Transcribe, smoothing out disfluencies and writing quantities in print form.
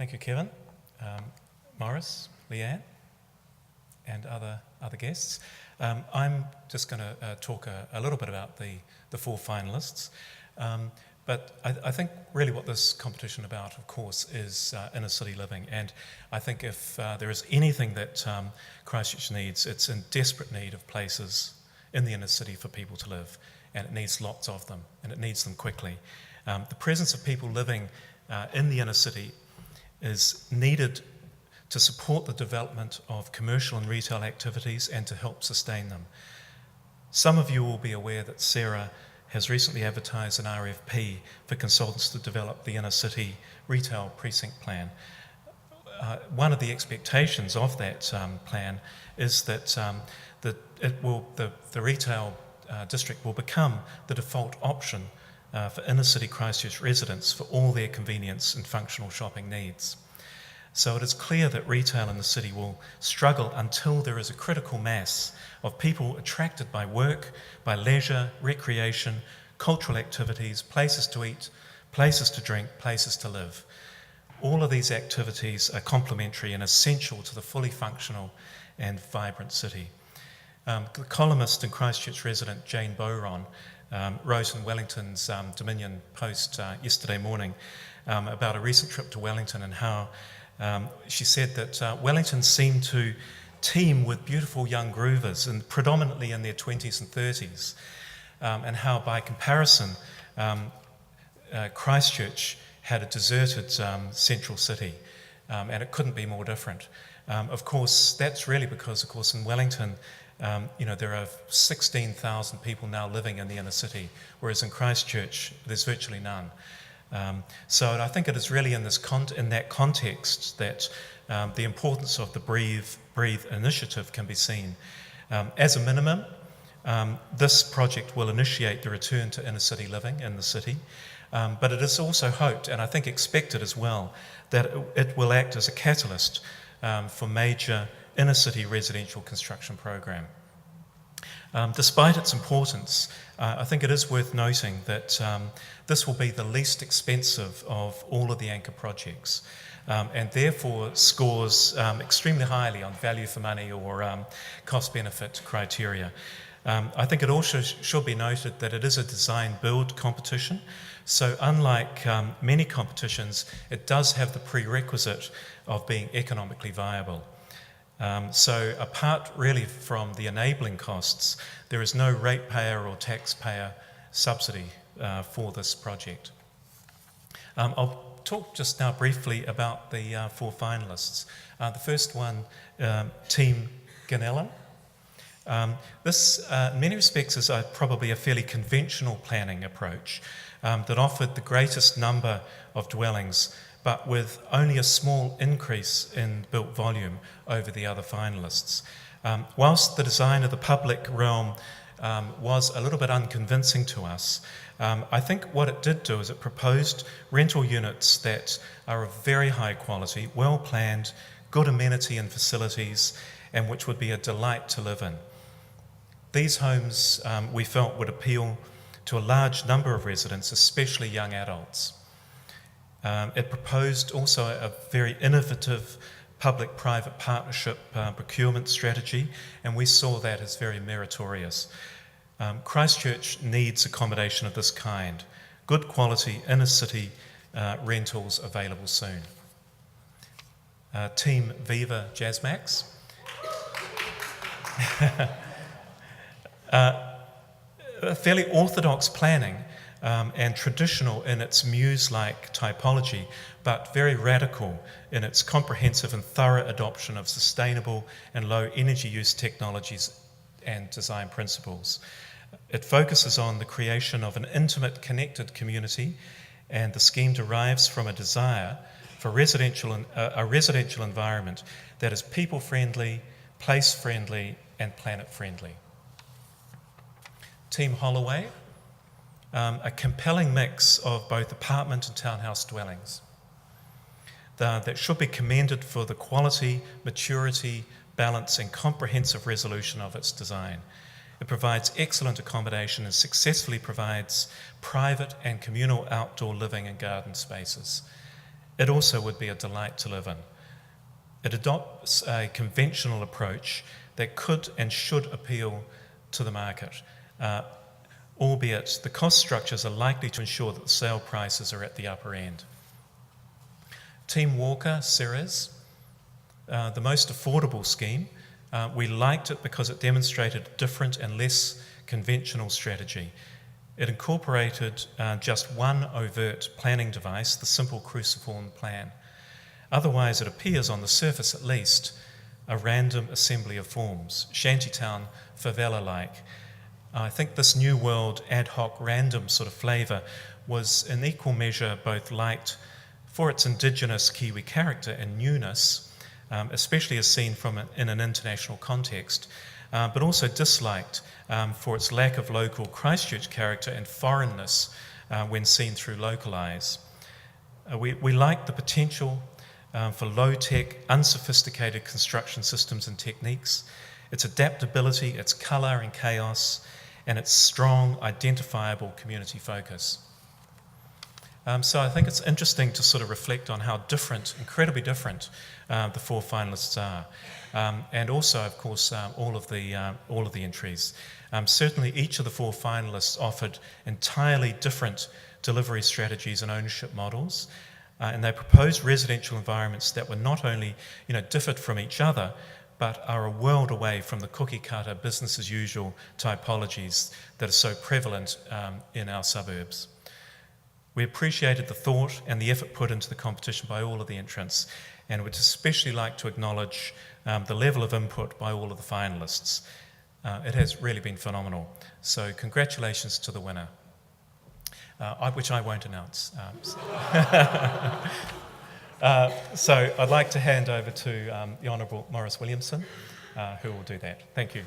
Thank you, Kevin, Morris, Leanne, and other guests. I'm just going to talk a little bit about the four finalists. But I think really what this competition about, of course, is inner city living. And I think if there is anything that Christchurch needs, it's in desperate need of places in the inner city for people to live. And it needs lots of them, and it needs them quickly. The presence of people living in the inner city is needed to support the development of commercial and retail activities and to help sustain them. Some of you will be aware that Sarah has recently advertised an RFP for consultants to develop the inner city retail precinct plan. One of the expectations of that plan is that the retail district will become the default option for inner city Christchurch residents for all their convenience and functional shopping needs. So it is clear that retail in the city will struggle until there is a critical mass of people attracted by work, by leisure, recreation, cultural activities, places to eat, places to drink, places to live. All of these activities are complementary and essential to the fully functional and vibrant city. The columnist and Christchurch resident Jane Bowron wrote in Wellington's Dominion Post yesterday morning about a recent trip to Wellington and how she said that Wellington seemed to teem with beautiful young groovers, and predominantly in their 20s and 30s, and how by comparison Christchurch had a deserted central city, and it couldn't be more different. Of course, that's really because, of course, in Wellington, there are 16,000 people now living in the inner city, whereas in Christchurch, there's virtually none. So I think it is really in that context that the importance of the Breathe initiative can be seen. As a minimum, this project will initiate the return to inner city living in the city, but it is also hoped, and I think expected as well, that it will act as a catalyst for major inner city residential construction program. Despite its importance, I think it is worth noting that this will be the least expensive of all of the anchor projects, and therefore scores extremely highly on value for money or cost-benefit criteria. I think it also should be noted that it is a design-build competition, so unlike many competitions, it does have the prerequisite of being economically viable. So apart really from the enabling costs, there is no ratepayer or taxpayer subsidy for this project. I'll talk just now briefly about the four finalists. The first one, Team Ganellan. This, in many respects, is probably a fairly conventional planning approach that offered the greatest number of dwellings, but with only a small increase in built volume over the other finalists. Whilst the design of the public realm was a little bit unconvincing to us, I think what it did do is it proposed rental units that are of very high quality, well planned, good amenity and facilities, and which would be a delight to live in. These homes, we felt, would appeal to a large number of residents, especially young adults. It proposed also a very innovative public-private partnership procurement strategy, and we saw that as very meritorious. Christchurch needs accommodation of this kind, good quality inner city rentals available soon. Team Viva Jazzmax. Fairly orthodox planning and traditional in its muse-like typology, but very radical in its comprehensive and thorough adoption of sustainable and low energy use technologies and design principles. It focuses on the creation of an intimate, connected community, and the scheme derives from a desire for a residential environment that is people-friendly, place-friendly, and planet-friendly. Team Holloway, a compelling mix of both apartment and townhouse dwellings that should be commended for the quality, maturity, balance, and comprehensive resolution of its design. It provides excellent accommodation and successfully provides private and communal outdoor living and garden spaces. it also would be a delight to live in. It adopts a conventional approach that could and should appeal to the market, albeit the cost structures are likely to ensure that the sale prices are at the upper end. Team Walker, Ceres, the most affordable scheme. We liked it because it demonstrated a different and less conventional strategy. It incorporated just one overt planning device, the simple cruciform plan. Otherwise, it appears, on the surface at least, a random assembly of forms, shantytown, favela-like. I think this New World ad hoc random sort of flavour was in equal measure both liked for its indigenous Kiwi character and newness, especially as seen in an international context, but also disliked for its lack of local Christchurch character and foreignness when seen through local eyes. We liked the potential for low-tech, unsophisticated construction systems and techniques, its adaptability, its colour and chaos, and its strong, identifiable community focus. So I think it's interesting to sort of reflect on how different, incredibly different, the four finalists are, and also, of course, all of the entries. Certainly, each of the four finalists offered entirely different delivery strategies and ownership models, and they proposed residential environments that were not only, differed from each other, but are a world away from the cookie-cutter, business-as-usual typologies that are so prevalent in our suburbs. We appreciated the thought and the effort put into the competition by all of the entrants, and would especially like to acknowledge the level of input by all of the finalists. It has really been phenomenal. So congratulations to the winner, which I won't announce. So I'd like to hand over to the Honourable Maurice Williamson, who will do that. Thank you.